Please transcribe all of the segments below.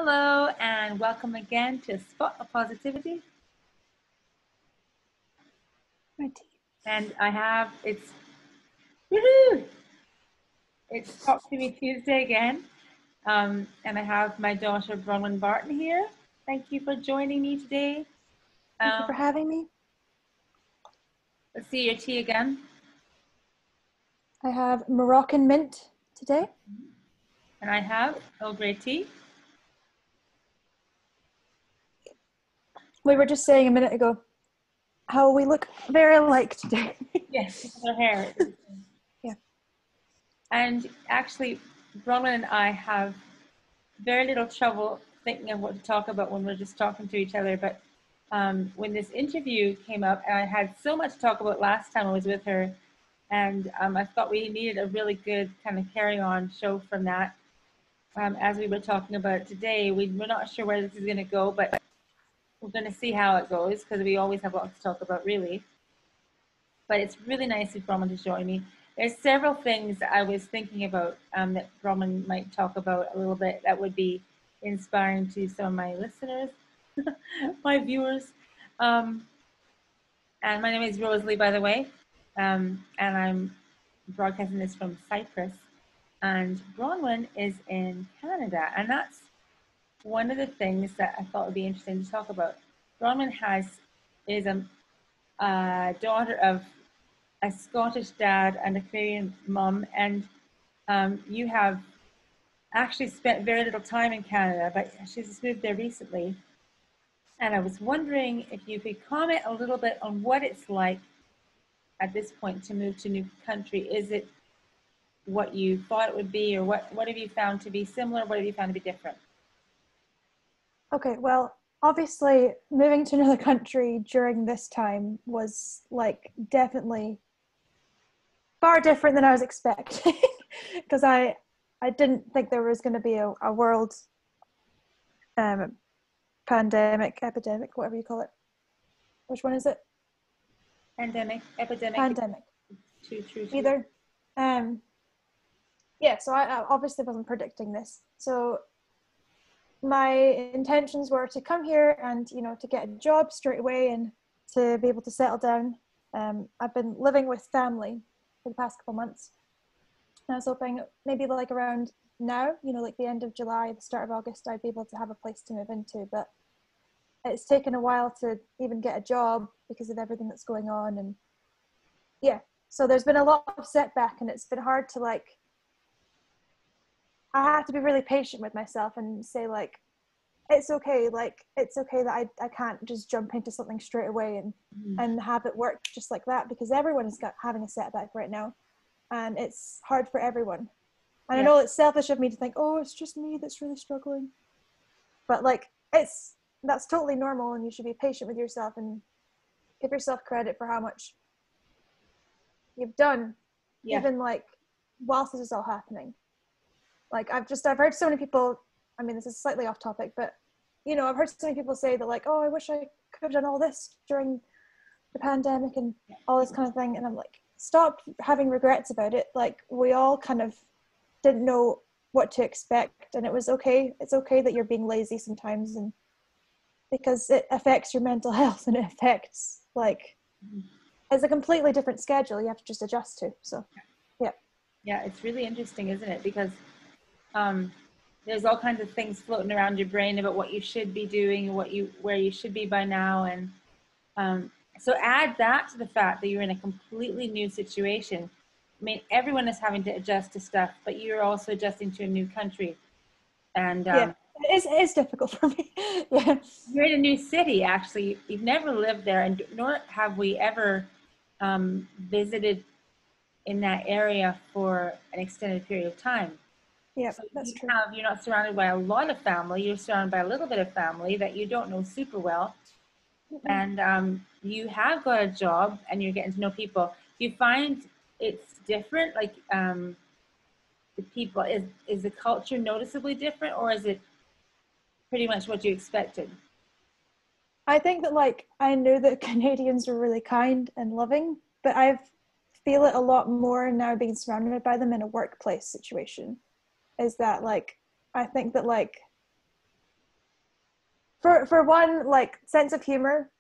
Hello and welcome again to Spot of Positivity. And it's Talk to Me Tuesday again. And I have my daughter Bronwen Barton here. Thank you for joining me today. Thank you for having me. Let's see your tea again. I have Moroccan mint today. And I have Earl Grey tea. We were just saying a minute ago how we look very alike today. Yes, because our hair. Yeah. And actually, Bronwen and I have very little trouble thinking of what to talk about when we're just talking to each other. But when this interview came up, and I had so much to talk about last time I was with her, and I thought we needed a really good kind of carry-on show from that. As we were talking about today, we're not sure where this is going to go, but we're going to see how it goes because we always have lots to talk about, really. But it's really nice of Bronwen to join me. There's several things that I was thinking about that Bronwen might talk about a little bit that would be inspiring to some of my listeners, my viewers. And my name is Rosalie, by the way, and I'm broadcasting this from Cyprus. And Bronwen is in Canada, and that's one of the things that I thought would be interesting to talk about. Bronwen is a daughter of a Scottish dad and a Canadian mom, and you have actually spent very little time in Canada, but she's just moved there recently. And I was wondering if you could comment a little bit on what it's like at this point to move to a new country. Is it what you thought it would be, or what have you found to be similar? What have you found to be different? Okay, well, obviously moving to another country during this time was like definitely far different than I was expecting because I didn't think there was going to be a world pandemic, epidemic, whatever you call it. Which one is it? Pandemic, epidemic. Pandemic. True. Either. Yeah, so I obviously wasn't predicting this. So my intentions were to come here and, to get a job straight away and to be able to settle down. I've been living with family for the past couple months. And I was hoping maybe like around now, like the end of July, the start of August, I'd be able to have a place to move into. But it's taken a while to even get a job because of everything that's going on. And yeah, so there's been a lot of setback, and it's been hard to I have to be really patient with myself and say it's okay. It's okay that I can't just jump into something straight away and have it work just like that, because everyone is having a setback right now, and it's hard for everyone. And yeah. I know it's selfish of me to think, oh, it's just me that's really struggling, but that's totally normal, and you should be patient with yourself and give yourself credit for how much you've done, even whilst this is all happening. I've heard so many people, I mean, this is slightly off topic, but I've heard so many people say that oh, I wish I could have done all this during the pandemic and all this kind of thing. And I'm like, stop having regrets about it. We all kind of didn't know what to expect, and it was okay. It's okay that you're being lazy sometimes, and because it affects your mental health, and it affects it's a completely different schedule you have to just adjust to. So yeah, it's really interesting, isn't it? Because there's all kinds of things floating around your brain about what you should be doing, where you should be by now, and so add that to the fact that you're in a completely new situation. I mean, everyone is having to adjust to stuff, but you're also adjusting to a new country, and it's difficult for me. Yeah, you're in a new city. Actually, you've never lived there, and nor have we ever visited in that area for an extended period of time. Yeah, so that's true. You're not surrounded by a lot of family. You're surrounded by a little bit of family that you don't know super well. Mm-hmm. And you have got a job, and you're getting to know people. Do you find it's different? The people, is the culture noticeably different, or is it pretty much what you expected? I think that I knew that Canadians were really kind and loving, but I feel it a lot more now being surrounded by them in a workplace situation. Is that I think that For one, like sense of humor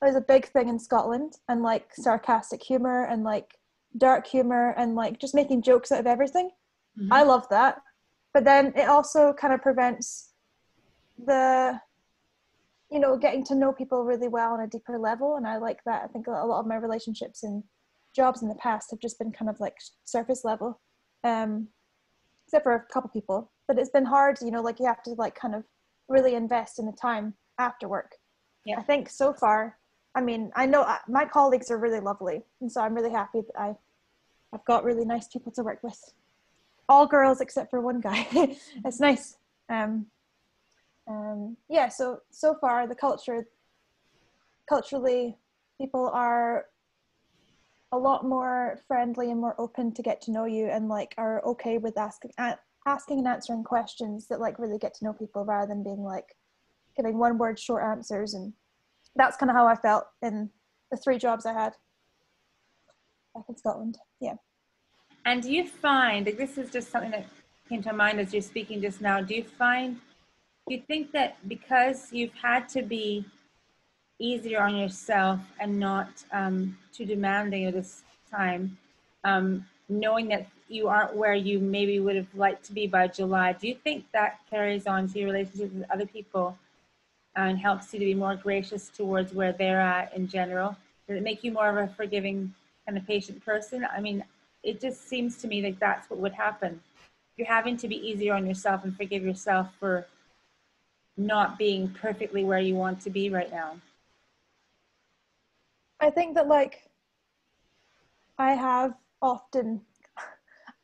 is a big thing in Scotland, and like sarcastic humor and like dark humor and like just making jokes out of everything. Mm-hmm. I love that. But then it also kind of prevents the, you know, getting to know people really well on a deeper level. And I like that. I think a lot of my relationships and jobs in the past have just been kind of like surface level, except for a couple people. But it's been hard, you know, like you have to like kind of really invest in the time after work. Yeah. I think so far, I mean, I know my colleagues are really lovely. And so I'm really happy that I've got really nice people to work with. All girls except for one guy. It's nice. Yeah, so far the culturally people are a lot more friendly and more open to get to know you, and like are okay with asking and answering questions that like really get to know people, rather than being like giving one word short answers. And that's kind of how I felt in the 3 jobs I had back in Scotland. Yeah. And do you find, like, this is just something that came to mind as you're speaking just now, do you think that because you've had to be easier on yourself and not too demanding at this time, knowing that you aren't where you maybe would have liked to be by July, do you think that carries on to your relationships with other people and helps you to be more gracious towards where they're at in general? Does it make you more of a forgiving kind of patient person? I mean, it just seems to me like that's what would happen. You're having to be easier on yourself and forgive yourself for not being perfectly where you want to be right now. I think that like I have often,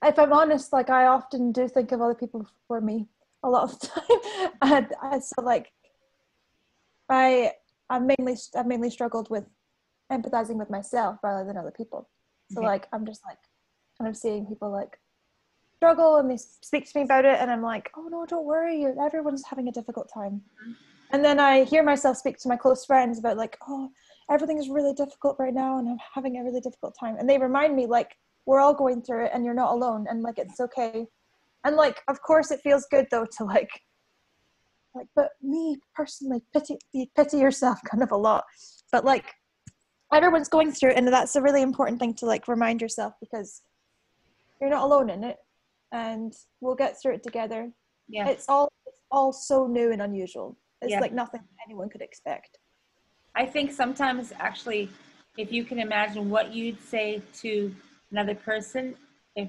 if I'm honest, like I often do think of other people for me a lot of the time. And so like I I've mainly struggled with empathizing with myself rather than other people. So Okay. like I'm just like kind of seeing people like struggle, and they speak to me about it, and I'm like, oh no, don't worry, everyone's having a difficult time. And then I hear myself speak to my close friends about like, oh, everything is really difficult right now and I'm having a really difficult time. And they remind me like, we're all going through it and you're not alone, and like it's okay. And like of course it feels good though to like, but me personally, pity yourself kind of a lot. But like everyone's going through it, and that's a really important thing to like remind yourself, because you're not alone in it, and we'll get through it together. Yeah. It's all so new and unusual. It's Yeah. like nothing anyone could expect. I think sometimes actually, if you can imagine what you'd say to another person if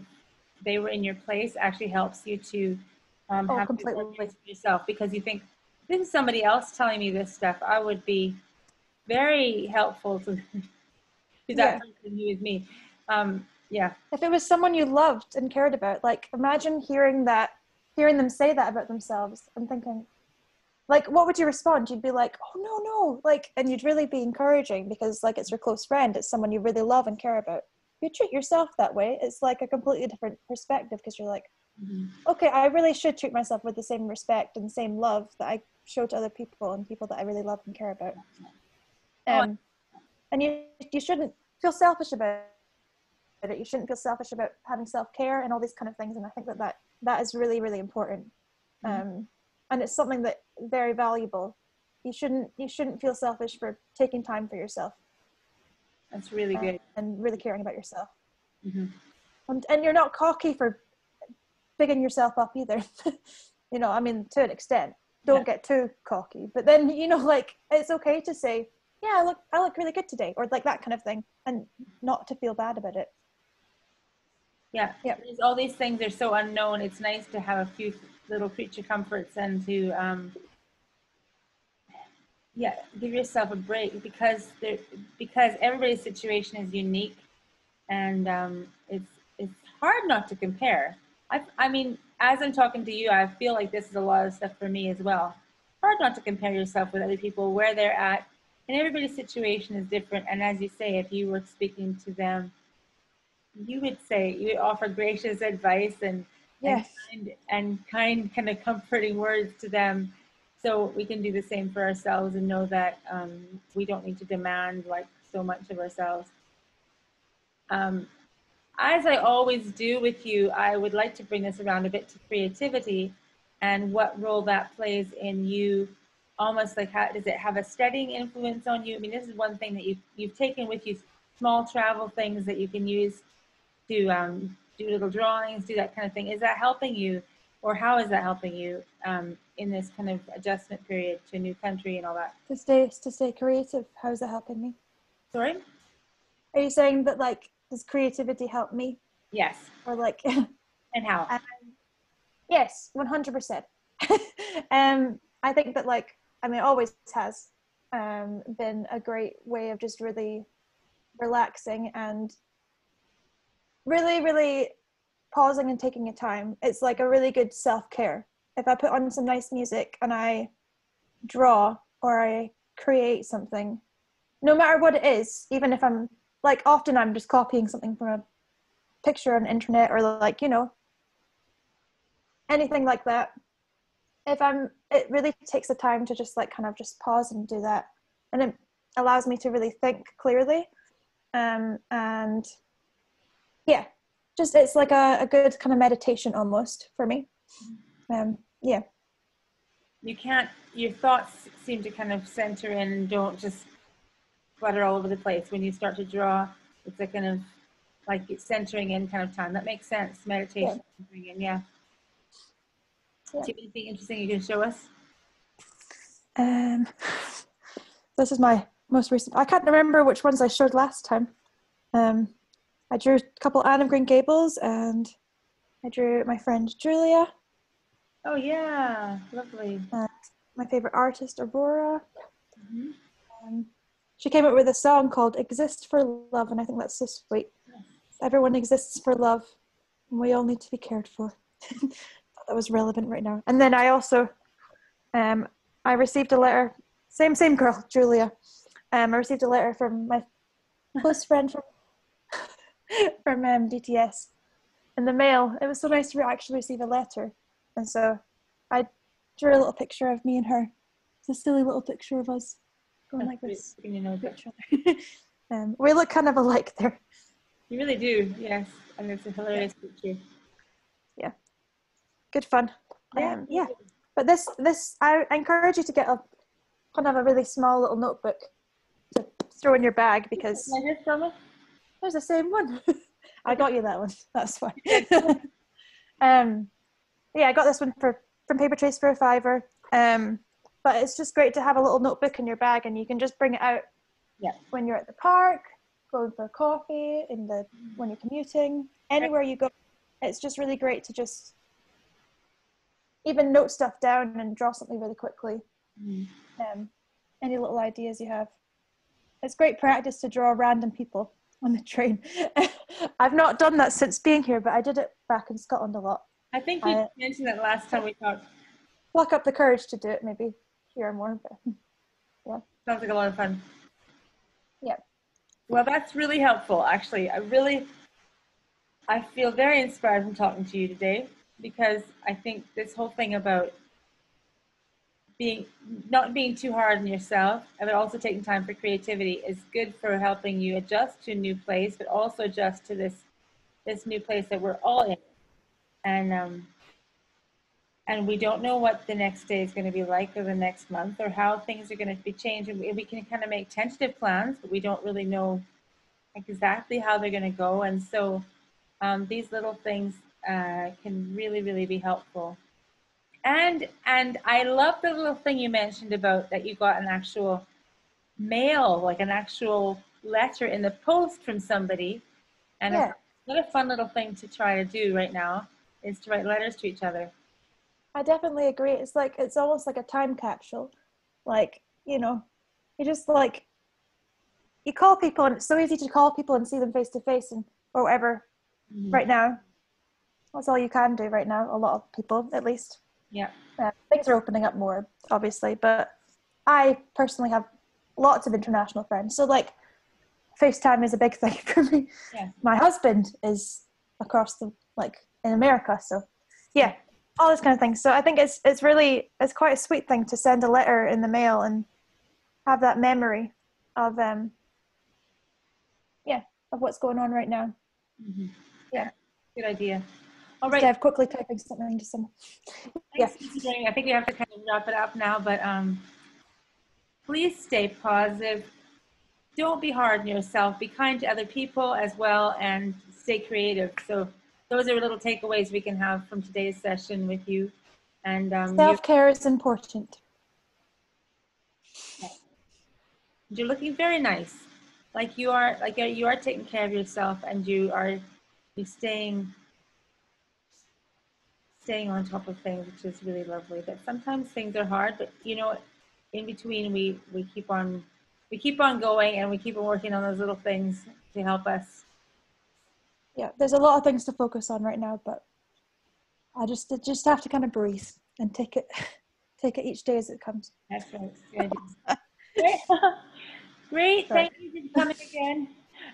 they were in your place, actually helps you to Oh, have more completely. grace for yourself, because you think, this is somebody else telling me this stuff. I would be very helpful to that Yeah. person who is me. Yeah. If it was someone you loved and cared about, like imagine hearing them say that about themselves and thinking, like, what would you respond? You'd be like, oh no, like, and you'd really be encouraging, because like it's your close friend, it's someone you really love and care about. If you treat yourself that way, it's like a completely different perspective, because you're like, okay, I really should treat myself with the same respect and same love that I show to other people and people that I really love and care about. Oh, And you shouldn't feel selfish about it. You shouldn't feel selfish about having self-care and all these kind of things. And I think that is really, really important. And it's something that very valuable. You shouldn't feel selfish for taking time for yourself that's really good. and really caring about yourself. And you're not cocky for bigging yourself up either. You know, I mean, to an extent, don't get too cocky, but then, you know, like it's okay to say, yeah, I look really good today, or like that kind of thing, and not to feel bad about it. Yeah. Yeah. There's all these things are so unknown. It's nice to have a few little creature comforts and to yeah, give yourself a break, because everybody's situation is unique, and it's hard not to compare. I mean, as I'm talking to you, I feel like this is a lot of stuff for me as well. Hard not to compare yourself with other people, where they're at, and everybody's situation is different. And as you say, if you were speaking to them, you would offer gracious advice and Yes. kind kind of comforting words to them, so we can do the same for ourselves and know that we don't need to demand like so much of ourselves. um, as I always do with you, I would like to bring this around a bit to creativity and what role that plays in you almost like, how does it have a steadying influence on you? I mean, this is one thing that you've taken with you, small travel things that you can use to do little drawings, do that kind of thing. Is that helping you, or how is that helping you in this kind of adjustment period to a new country and all that? To stay creative, how is that helping me? Sorry? Are you saying that, like, does creativity help me? Yes. Or like And how? Yes, 100%. I think that, like, I mean, it always has been a great way of just really relaxing and really, really pausing and taking your time. It's like a really good self-care. If I put on some nice music and I draw or I create something, no matter what it is, even if I'm, like, often I'm just copying something from a picture on the internet or, like, you know, anything like that. It really takes the time to just, like, kind of just pause and do that. And it allows me to really think clearly. And yeah, just, it's like a good kind of meditation almost for me. Yeah. Your thoughts seem to kind of center in and don't just flutter all over the place. When you start to draw, it's a kind of like it's centering in kind of time. That makes sense. Meditation, centering in, yeah. Do you have anything interesting you can show us? This is my most recent. I can't remember which ones I showed last time. I drew a couple Anne of Green Gables, and I drew my friend Julia. Oh yeah, lovely. And my favorite artist, Aurora. She came up with a song called "Exist for Love," and I think that's so sweet. Everyone exists for love, and we all need to be cared for. That was relevant right now. And then I also, I received a letter. Same girl, Julia. I received a letter from my close friend from DTS in the mail. It was so nice to actually receive a letter, and so I drew a little picture of me and her. It's a silly little picture of us going like this. You know, we look kind of alike there. You really do, yes. And it's a hilarious picture. Yeah, good fun. Yeah. But this I encourage you to get a kind of a really small little notebook to throw in your bag, because there's the same one. I got you that one. That's fine. Yeah, I got this one from Paper Chase for $5. But it's just great to have a little notebook in your bag, and you can just bring it out when you're at the park, going for coffee, when you're commuting, anywhere you go. It's just really great to just even note stuff down and draw something really quickly. Any little ideas you have. It's great practice to draw random people on the train. I've not done that since being here, but I did it back in Scotland a lot. I think you mentioned that last time we talked. Pluck up the courage to do it maybe here more. But yeah. Sounds like a lot of fun. Yeah. Well, that's really helpful, actually. I feel very inspired from talking to you today, because I think this whole thing about not being too hard on yourself, but also taking time for creativity is good for helping you adjust to a new place, but also adjust to this new place that we're all in. And we don't know what the next day is going to be like, or the next month, or how things are going to be changing. We can kind of make tentative plans, but we don't really know exactly how they're going to go. And so these little things can really, really be helpful. And I love the little thing you mentioned about that you got an actual mail, like an actual letter in the post from somebody. And what a fun little thing to try to do right now is to write letters to each other. I definitely agree. It's almost like a time capsule. Like, you know, you just like, you call people, and it's so easy to call people and see them face to face and or whatever. Right now, that's all you can do right now. A lot of people, at least. Yeah. Things are opening up more, obviously, but I personally have lots of international friends. So, like, FaceTime is a big thing for me. Yeah. My husband is across in America. So, yeah, all this kind of thing. So I think it's quite a sweet thing to send a letter in the mail and have that memory of, of what's going on right now. Yeah. Good idea. All right. Instead of quickly typing something to someone. I think we have to kind of wrap it up now, but please stay positive. Don't be hard on yourself. Be kind to other people as well, and stay creative. So those are little takeaways we can have from today's session with you. And self-care is important. you're looking very nice. Like you are taking care of yourself, and you're staying on top of things, which is really lovely. But sometimes things are hard, but you know, in between we keep on going, and we keep on working on those little things to help us. Yeah, there's a lot of things to focus on right now, but I just have to kind of breathe and take it each day as it comes. That's right. Great. Great. Thank you for coming again.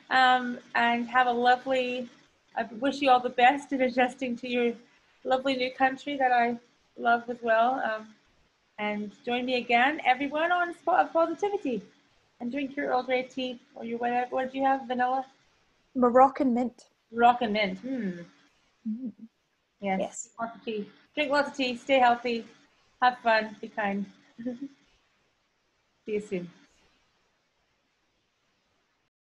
And have a lovely, I wish you all the best in adjusting to your lovely new country that I love as well. And join me again, everyone, on Spot of Positivity. And drink your Earl Grey tea or your whatever. What do you have? Vanilla? Moroccan mint. Moroccan mint. Yes. Lots of tea. Drink lots of tea. Stay healthy. Have fun. Be kind. See you soon.